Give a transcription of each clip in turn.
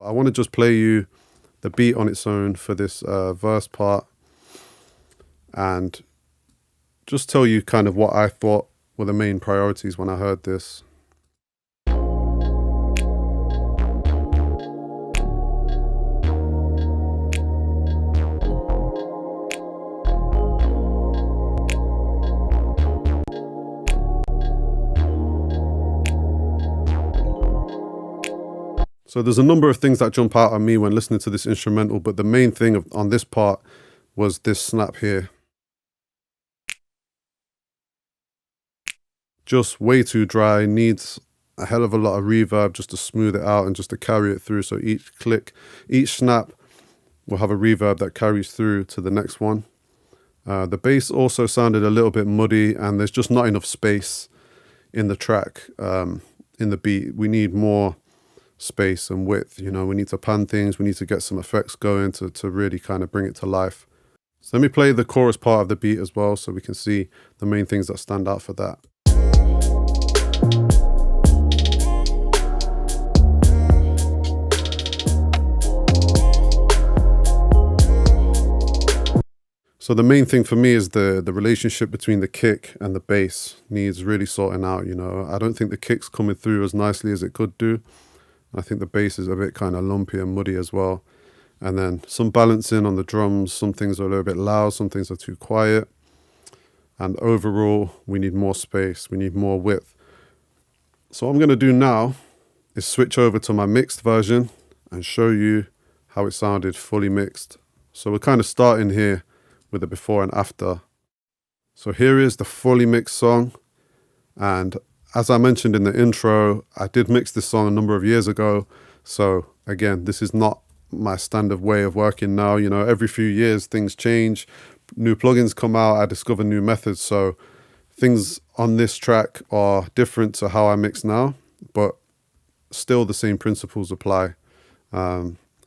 I want to just play you the beat on its own for this verse part and just tell you kind of what I thought were the main priorities when I heard this. So there's a number of things that jump out at me when listening to this instrumental, but the main thing on this part was this snap here. Just way too dry, needs a hell of a lot of reverb just to smooth it out and just to carry it through. So each click, each snap will have a reverb that carries through to the next one. The bass also sounded a little bit muddy, and there's just not enough space in the track, in the beat. We need more space and width, you know, we need to pan things, we need to get some effects going to really kind of bring it to life. So let me play the chorus part of the beat as well so we can see the main things that stand out for that. So the main thing for me is the relationship between the kick and the bass needs really sorting out, you know. I don't think the kick's coming through as nicely as it could do. I think the bass is a bit kind of lumpy and muddy as well. And then some balancing on the drums. Some things are a little bit loud, some things are too quiet. And overall, we need more space, we need more width. So what I'm going to do now is switch over to my mixed version and show you how it sounded fully mixed. So we're kind of starting here with the before and after. So here is the fully mixed song. And as I mentioned in the intro, I did mix this song a number of years ago. So again, this is not my standard way of working now. You know, every few years things change, new plugins come out, I discover new methods. So things on this track are different to how I mix now, but still the same principles apply.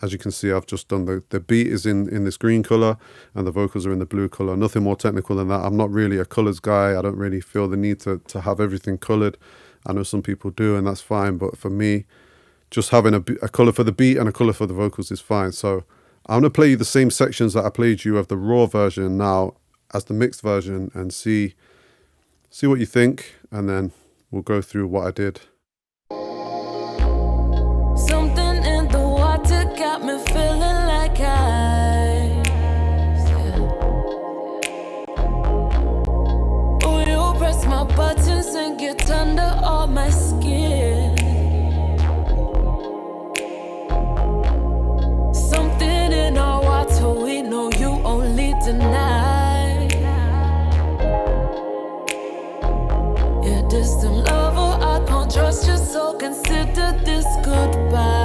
As you can see, I've just done the beat is in this green color and the vocals are in the blue color. Nothing more technical than that. I'm not really a colors guy. I don't really feel the need to have everything colored. I know some people do, and that's fine. But for me, just having a color for the beat and a color for the vocals is fine. So I'm going to play you the same sections that I played you of the raw version now as the mixed version and see what you think. And then we'll go through what I did. Got me feeling like ice, yeah. Oh, you press my buttons and get under all my skin. Something in our water we know you only deny. Yeah, distant lover, I can't trust you, so consider this goodbye.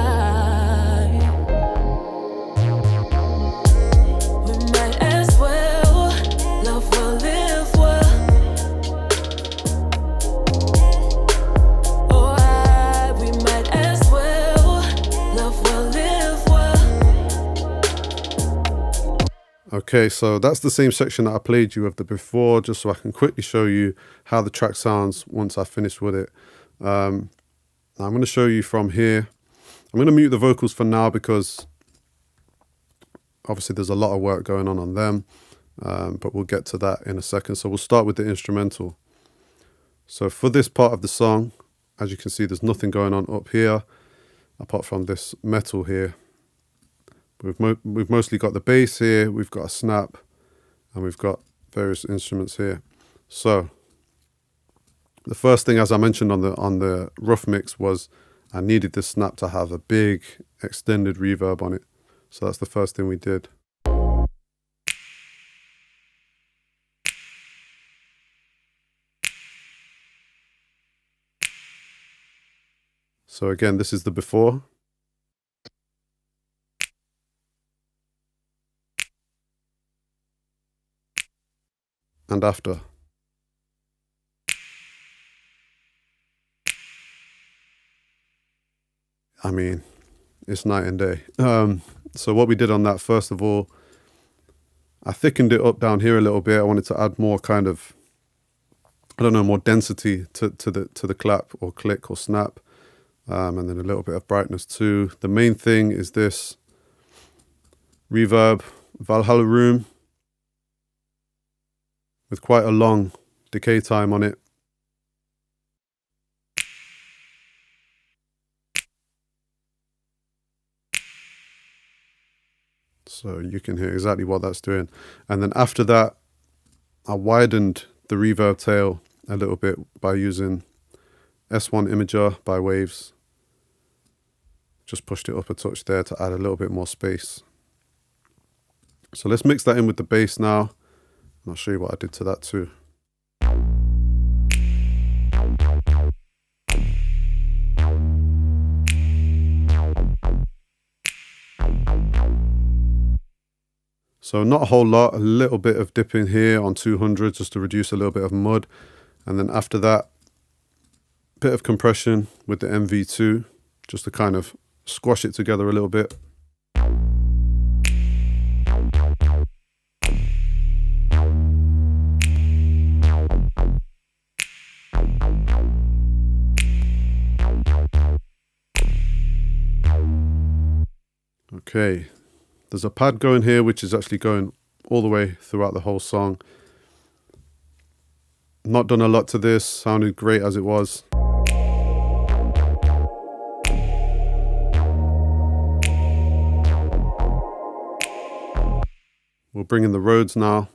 Okay, so that's the same section that I played you of the before, just so I can quickly show you how the track sounds once I finish with it. I'm going to show you from here. I'm going to mute the vocals for now because obviously there's a lot of work going on them, but we'll get to that in a second. So we'll start with the instrumental. So for this part of the song, as you can see, there's nothing going on up here apart from this metal here. We've mostly got the bass here, we've got a snap, and we've got various instruments here. So the first thing, as I mentioned on the rough mix, was I needed this snap to have a big extended reverb on it. So that's the first thing we did. So again, this is the before. And after. I mean, it's night and day. So what we did on that, first of all, I thickened it up down here a little bit. I wanted to add more kind of, I don't know, more density to the clap or click or snap. and then a little bit of brightness too. The main thing is this reverb Valhalla Room with quite a long decay time on it. So you can hear exactly what that's doing. And then after that, I widened the reverb tail a little bit by using S1 Imager by Waves. Just pushed it up a touch there to add a little bit more space. So let's mix that in with the bass now, and I'll show you what I did to that too. So not a whole lot, a little bit of dipping here on 200 just to reduce a little bit of mud. And then after that, bit of compression with the MV2 just to kind of squash it together a little bit. Okay, there's a pad going here which is actually going all the way throughout the whole song. Not done a lot to this, sounded great as it was. We'll bring in the Rhodes now.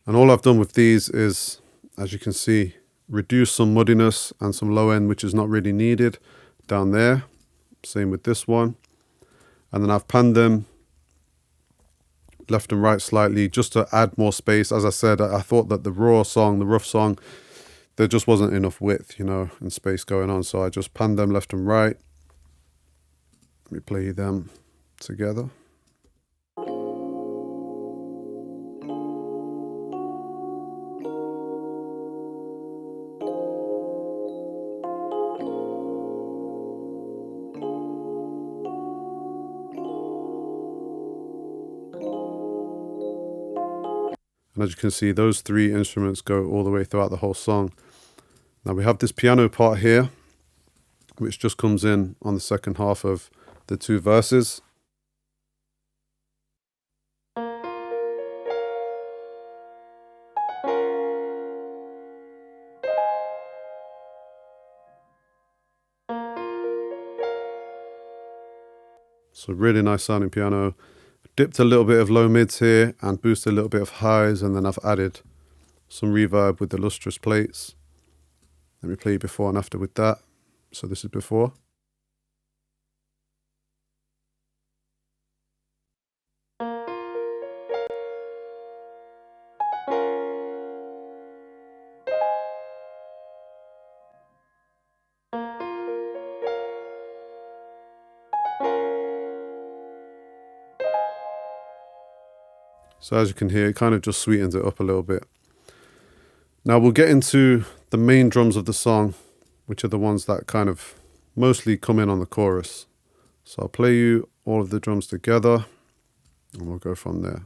And all I've done with these is, as you can see, reduce some muddiness and some low end which is not really needed down there. Same with this one. And then I've panned them left and right slightly just to add more space. As I said, I thought that the raw song, the rough song, there just wasn't enough width, you know, and space going on. So I just panned them left and right. Let me play them together. And as you can see, those three instruments go all the way throughout the whole song. Now we have this piano part here, which just comes in on the second half of the two verses. So really nice sounding piano. Dipped a little bit of low mids here and boosted a little bit of highs, and then I've added some reverb with the lustrous plates. Let me play you before and after with that. So this is before. So as you can hear, it kind of just sweetens it up a little bit. Now we'll get into the main drums of the song, which are the ones that kind of mostly come in on the chorus. So I'll play you all of the drums together and we'll go from there.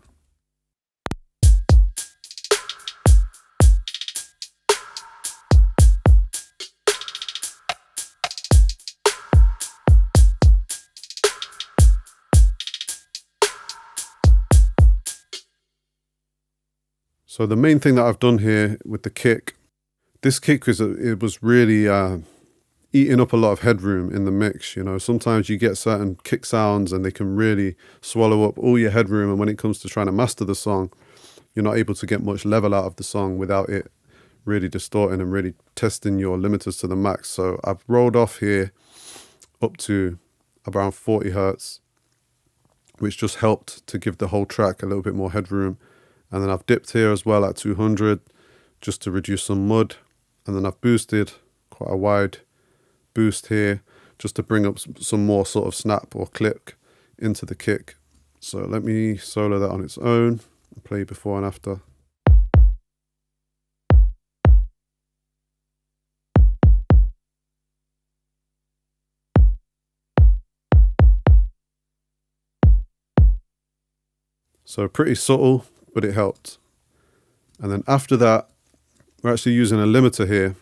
So the main thing that I've done here with the kick, this kick it was really eating up a lot of headroom in the mix. You know, sometimes you get certain kick sounds and they can really swallow up all your headroom. And when it comes to trying to master the song, you're not able to get much level out of the song without it really distorting and really testing your limiters to the max. So I've rolled off here up to around 40 hertz, which just helped to give the whole track a little bit more headroom. And then I've dipped here as well at 200 just to reduce some mud. And then I've boosted quite a wide boost here just to bring up some more sort of snap or click into the kick. So let me solo that on its own and play before and after. So pretty subtle, but it helped. And then after that, we're actually using a limiter here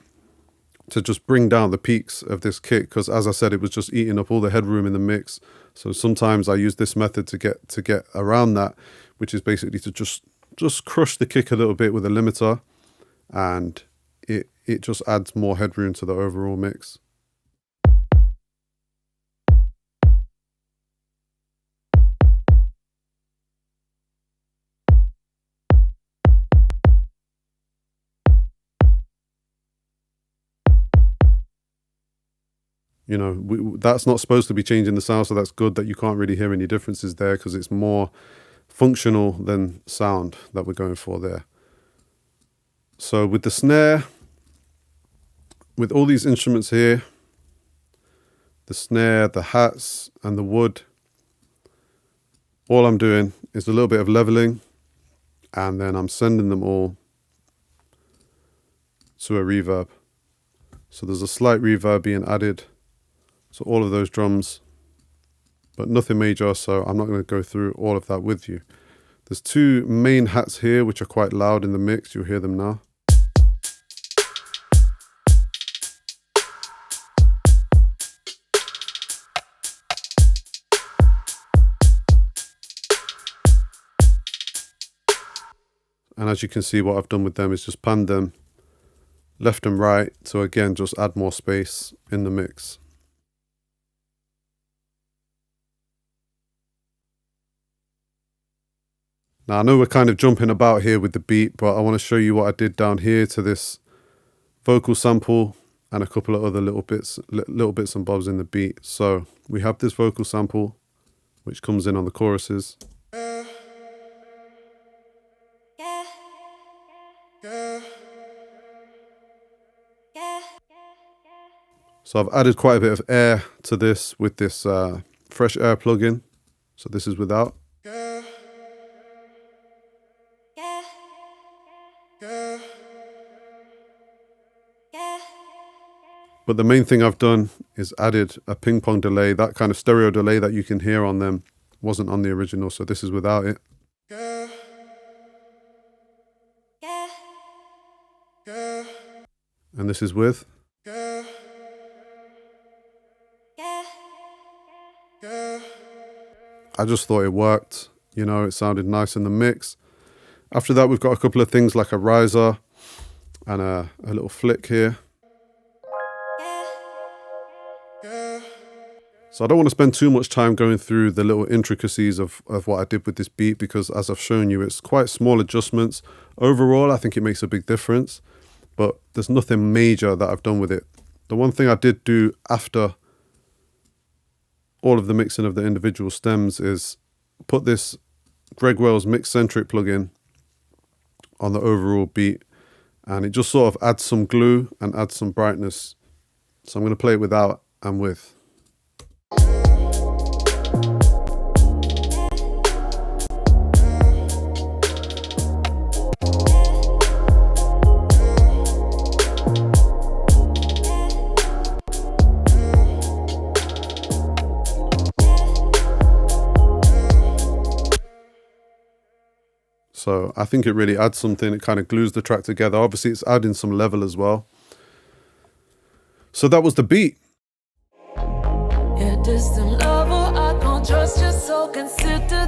to just bring down the peaks of this kick, because as I said, it was just eating up all the headroom in the mix. So sometimes I use this method to get around that, which is basically to just crush the kick a little bit with a limiter, and it just adds more headroom to the overall mix. You know, that's not supposed to be changing the sound, so that's good that you can't really hear any differences there, because it's more functional than sound that we're going for there. So with the snare, with all these instruments here, the snare, the hats, and the wood, all I'm doing is a little bit of leveling, and then I'm sending them all to a reverb. So there's a slight reverb being added. So all of those drums, but nothing major, so I'm not going to go through all of that with you. There's two main hats here, which are quite loud in the mix. You'll hear them now. And as you can see, what I've done with them is just panned them left and right to, again, just add more space in the mix. Now I know we're kind of jumping about here with the beat, but I want to show you what I did down here to this vocal sample and a couple of other little bits and bobs in the beat. So we have this vocal sample, which comes in on the choruses. So I've added quite a bit of air to this with this fresh air plugin. So this is without. But the main thing I've done is added a ping pong delay. That kind of stereo delay that you can hear on them wasn't on the original, so this is without it. And this is with. I just thought it worked. You know, it sounded nice in the mix. After that, we've got a couple of things like a riser and a little flick here. So I don't want to spend too much time going through the little intricacies of what I did with this beat, because as I've shown you, it's quite small adjustments. Overall, I think it makes a big difference, but there's nothing major that I've done with it. The one thing I did do after all of the mixing of the individual stems is put this Greg Wells Mix Centric plugin on the overall beat, and it just sort of adds some glue and adds some brightness. So I'm going to play it without and with. So I think it really adds something. It kind of glues the track together. Obviously, it's adding some level as well. So that was the beat. Yeah, distant lover, I can't trust you, so consider